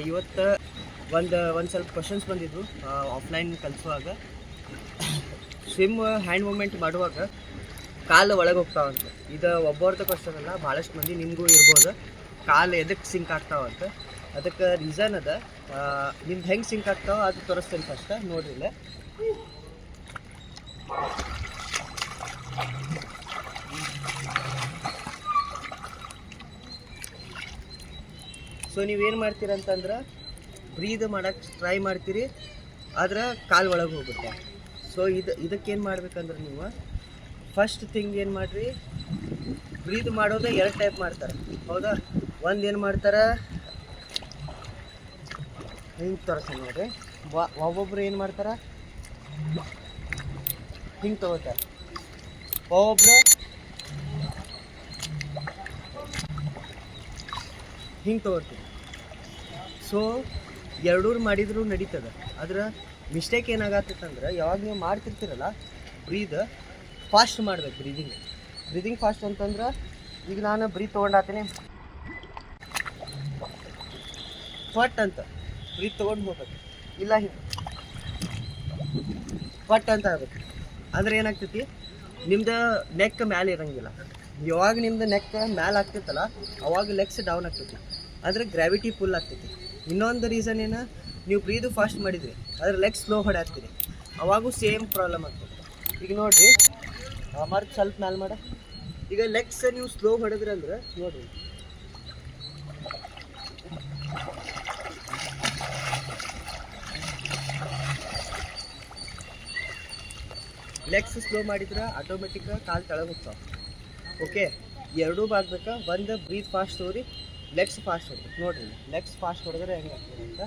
ಇವತ್ತು ಒಂದು ಸ್ವಲ್ಪ ಕ್ವಶನ್ಸ್ ಬಂದಿದ್ವು ಆಫ್ಲೈನ್ ಕಲಿಸುವಾಗ. ಸ್ವಿಮ್ ಹ್ಯಾಂಡ್ ಮೂಮೆಂಟ್ ಮಾಡುವಾಗ ಕಾಲು ಒಳಗೆ ಹೋಗ್ತಾವಂತ. ಇದು ಒಬ್ಬರದ್ದು ಕ್ವಶನ್ ಅಲ್ಲ, ಭಾಳಷ್ಟು ಮಂದಿ ನಿಮಗೂ ಇರ್ಬೋದು. ಕಾಲು ಎದಕ್ಕೆ ಸಿಂಕ್ ಆಗ್ತಾವಂತ, ಅದಕ್ಕೆ ರೀಸನ್ ಅದ. ನಿಮ್ದು ಹೆಂಗೆ ಸಿಂಕ್ ಆಗ್ತಾವ ಅದು ತೋರಿಸ್ತೇನೆ ಫಸ್ಟ್, ನೋಡ್ರಿ ಇಲ್ಲ. ಸೊ ನೀವೇನು ಮಾಡ್ತೀರಂತಂದ್ರೆ ಬ್ರೀದ್ ಮಾಡೋಕ್ಕೆ ಟ್ರೈ ಮಾಡ್ತೀರಿ, ಆದ್ರೆ ಕಾಲು ಒಳಗೆ ಹೋಗುತ್ತೆ. ಸೊ ಇದಕ್ಕೇನು ಮಾಡ್ಬೇಕಂದ್ರೆ ನೀವು ಫಸ್ಟ್ ಥಿಂಗ್ ಏನು ಮಾಡಿರಿ, ಬ್ರೀದ್ ಮಾಡೋದು 2 ಟೈಪ್ ಮಾಡ್ತಾರೆ, ಹೌದಾ? ಒಂದು ಏನು ಮಾಡ್ತಾರೆ, ಹಿಂಗೆ ತೋರಿಸ ನೋಡ್ರಿ. ಒಬ್ಬೊಬ್ರು ಏನು ಮಾಡ್ತಾರೆ, ಹಿಂಗೆ ತೊಗೋತಾರೆ. ಒಬ್ಬೊಬ್ರು ಹಿಂಗೆ ತೊಗೋತೀವಿ. ಸೊ ಎರಡೂ ಮಾಡಿದ್ರು ನಡೀತದೆ. ಆದ್ರೆ ಮಿಸ್ಟೇಕ್ ಏನಾಗತ್ತಂದ್ರೆ, ಯಾವಾಗ ನೀವು ಮಾಡ್ತಿರ್ತೀರಲ್ಲ ಬ್ರೀದ್ ಫಾಸ್ಟ್ ಮಾಡ್ಬೇಕು. ಬ್ರೀದಿಂಗ್ ಫಾಸ್ಟ್ ಅಂತಂದ್ರೆ, ಈಗ ನಾನು ಬ್ರೀದ್ ತೊಗೊಂಡಾತೀನಿ ಫಟ್ ಅಂತ ಬ್ರೀದ್ ತೊಗೊಂಡು ಹೋಗ್ಬೇಕು, ಇಲ್ಲ ಹಿಂಗೆ ಫಟ್ ಅಂತ ಆಗ್ಬೇಕು. ಅಂದ್ರೆ ಏನಾಗ್ತೈತಿ, ನಿಮ್ದು ನೆಕ್ ಮ್ಯಾಲೆ ಇರೋಂಗಿಲ್ಲ. ಯಾವಾಗ ನಿಮ್ದು ನೆಕ್ ಮ್ಯಾಲೆ ಆಗ್ತೈತಲ್ಲ ಅವಾಗ ಲೆಗ್ಸ್ ಡೌನ್ ಆಗ್ತೈತಿ, ಅಂದರೆ ಗ್ರಾವಿಟಿ ಫುಲ್ ಆಗ್ತೈತಿ. ಇನ್ನೊಂದು ರೀಸನ್ ಏನು, ನೀವು ಬ್ರೀದು ಫಾಸ್ಟ್ ಮಾಡಿದ್ರಿ ಆದರೆ ಲೆಗ್ಸ್ ಸ್ಲೋ ಹೊಡ್ಯಾಕ್ತೀರಿ, ಅವಾಗೂ ಸೇಮ್ ಪ್ರಾಬ್ಲಮ್ ಆಗ್ತದೆ. ಈಗ ನೋಡಿರಿ, ಮರ್ದು ಸ್ವಲ್ಪ ಮ್ಯಾಲೆ ಮಾಡ. ಈಗ ಲೆಗ್ಸ್ ನೀವು ಸ್ಲೋ ಹೊಡೆದ್ರಿ ಅಂದ್ರೆ ನೋಡಿರಿ, ಲೆಗ್ಸ್ ಸ್ಲೋ ಮಾಡಿದ್ರೆ ಆಟೋಮೆಟಿಕ್ ಕಾಲು ಕೆಳಗೆ ಹೋಗ್ತಾವೆ. ಓಕೆ, ಎರಡೂ ಆಗ್ಬೇಕಾ? ಒಂದು ಬ್ರೀತ್ ಫಾಸ್ಟ್ ಹೋಗ್ರಿ, ಲೆಗ್ಸ್ ಫಾಸ್ಟ್ ಹೊಡ್ಬೇಕು. ನೋಡಿರಿ, ಲೆಗ್ಸ್ ಫಾಸ್ಟ್ ಹೊಡೆದ್ರೆ ಹೆಂಗೆ ಆಗ್ತದೆ ಅಂತ.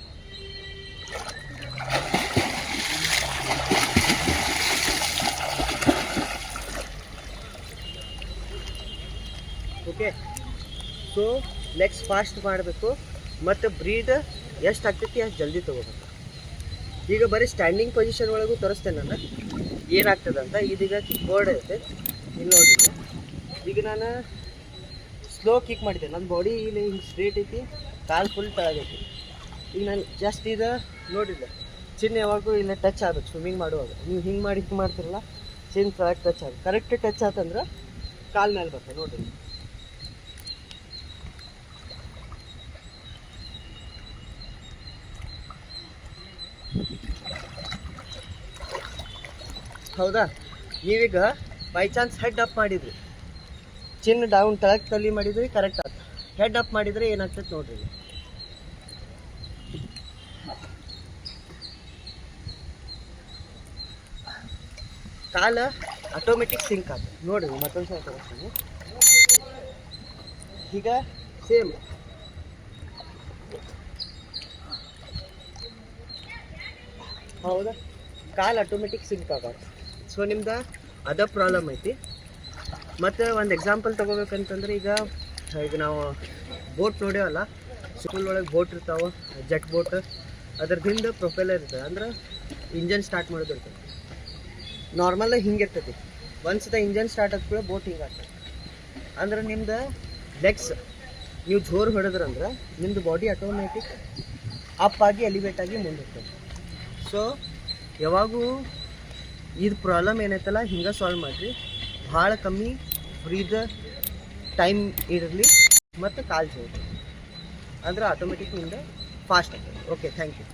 ಓಕೆ, ಸೊ ಲೆಗ್ಸ್ ಫಾಸ್ಟ್ ಮಾಡಬೇಕು ಮತ್ತು ಬ್ರೀದ್ ಎಷ್ಟು ಆಗ್ತೈತಿ ಅಷ್ಟು ಜಲ್ದಿ ತೊಗೋಬೇಕು. ಈಗ ಬರೀ ಸ್ಟ್ಯಾಂಡಿಂಗ್ ಪೊಸಿಷನ್ ಒಳಗೂ ತೋರಿಸ್ತೇನೆ ನಾನು ಏನಾಗ್ತದಂತ. ಇದೀಗ ಬೋರ್ಡ್ ಐತೆ, ಇಲ್ಲಿ ನೋಡಿರಿ. ಈಗ ನಾನು ಸ್ಲೋ ಕಿಕ್ ಮಾಡಿದ್ದೆ, ನನ್ನ ಬಾಡಿ ಇಲ್ಲಿ ಹಿಂಗೆ ಸ್ಟ್ರೇಟ್ ಐತಿ, ಕಾಲು ಫುಲ್ ತೆಳಗೈತಿ. ಈಗ ನಾನು ಜಸ್ಟ್ ಇದು ನೋಡಿದ್ದೆ, ಚಿನ್ನ ಯಾವಾಗೂ ಇಲ್ಲ ಟಚ್ ಆಗ್ಬೇಕು ಸ್ವಿಮ್ಮಿಂಗ್ ಮಾಡುವಾಗ. ನೀವು ಹಿಂಗೆ ಮಾಡ್ತಿರಲ್ಲ, ಚಿನ್ನ ಕರೆಕ್ಟ್ ಟಚ್ ಆಗುತ್ತೆ. ಕರೆಕ್ಟ್ ಟಚ್ ಆತಂದ್ರೆ ಕಾಲು ಮೇಲೆ ಬರ್ತದೆ. ನೋಡಿರಿ, ಹೌದಾ? ನೀವೀಗ ಬೈ ಚಾನ್ಸ್ ಹೆಡ್ ಅಪ್ ಮಾಡಿದ್ರಿ, ಚಿನ್ನ ಡೌನ್ ತೆಳಗೆ ತಲೆ ಮಾಡಿದ್ರಿ, ಕರೆಕ್ಟ್ ಆಗ್ತದೆ. ಹೆಡ್ ಅಪ್ ಮಾಡಿದರೆ ಏನಾಗ್ತೈತೆ ನೋಡ್ರಿ, ಕಾಲ ಆಟೋಮೆಟಿಕ್ ಸಿಂಕ್ ಆಗ್ತದೆ. ನೋಡ್ರಿ, ಮತ್ತೊಂದು ಸಲ ತೋರಿಸ್ತೀನಿ. ಈಗ ಸೇಮ್ ಹೌದಾ, ಕಾಲು ಆಟೋಮೆಟಿಕ್ ಸಿಂಕ್ ಆಗತ್ತೆ. ಸೊ ನಿಮ್ದು ಅದ ಪ್ರಾಬ್ಲಮ್ ಐತಿ. ಮತ್ತು ಒಂದು ಎಕ್ಸಾಂಪಲ್ ತೊಗೋಬೇಕಂತಂದ್ರೆ, ಈಗ ನಾವು ಬೋಟ್ ನೋಡ್ಯಾವಲ್ಲ, ಸ್ಕೂಲ್ ಒಳಗೆ ಬೋಟ್ ಇರ್ತಾವೆ, ಜೆಟ್ ಬೋಟ್. ಅದ್ರದ್ದು ಹಿಂದೆ ಪ್ರೊಪೆಲ್ಲರ್ ಇರ್ತದೆ, ಅಂದ್ರೆ ಇಂಜನ್ ಸ್ಟಾರ್ಟ್ ಮಾಡೋದು ಇರ್ತದೆ. ನಾರ್ಮಲಾಗಿ ಹಿಂಗೆ ಇರ್ತೈತಿ. ಒಂದ್ಸತ ಇಂಜನ್ ಸ್ಟಾರ್ಟ್ ಆದ ಕೂಡ ಬೋಟ್ ಹಿಂಗೆ ಆಗ್ತದೆ. ಅಂದ್ರೆ ನಿಮ್ದು ಲೆಗ್ಸ್ ನೀವು ಜೋರು ಹೊಡೆದ್ರಂದ್ರೆ ನಿಮ್ಮದು ಬಾಡಿ ಆಟೋಮೆಟಿಕ್ ಅಪ್ ಆಗಿ ಎಲಿವೇಟ್ ಆಗಿ ಮುಂದಿರ್ತದೆ. ಸೊ ಯಾವಾಗೂ ಇದು ಪ್ರಾಬ್ಲಮ್ ಏನೈತಲ್ಲ ಹಿಂಗೆ ಸಾಲ್ವ್ ಮಾಡಿರಿ. ಭಾಳ ಕಮ್ಮಿ ಬ್ರೀದ್ ಟೈಮ್ ಇರಲಿ ಮತ್ತು ಕಾಲು ಜೋರು, ಅಂದರೆ ಆಟೋಮೆಟಿಕ್ ನಿಂದ ಫಾಸ್ಟ್ ಆಗ್ತದೆ. Okay, thank you.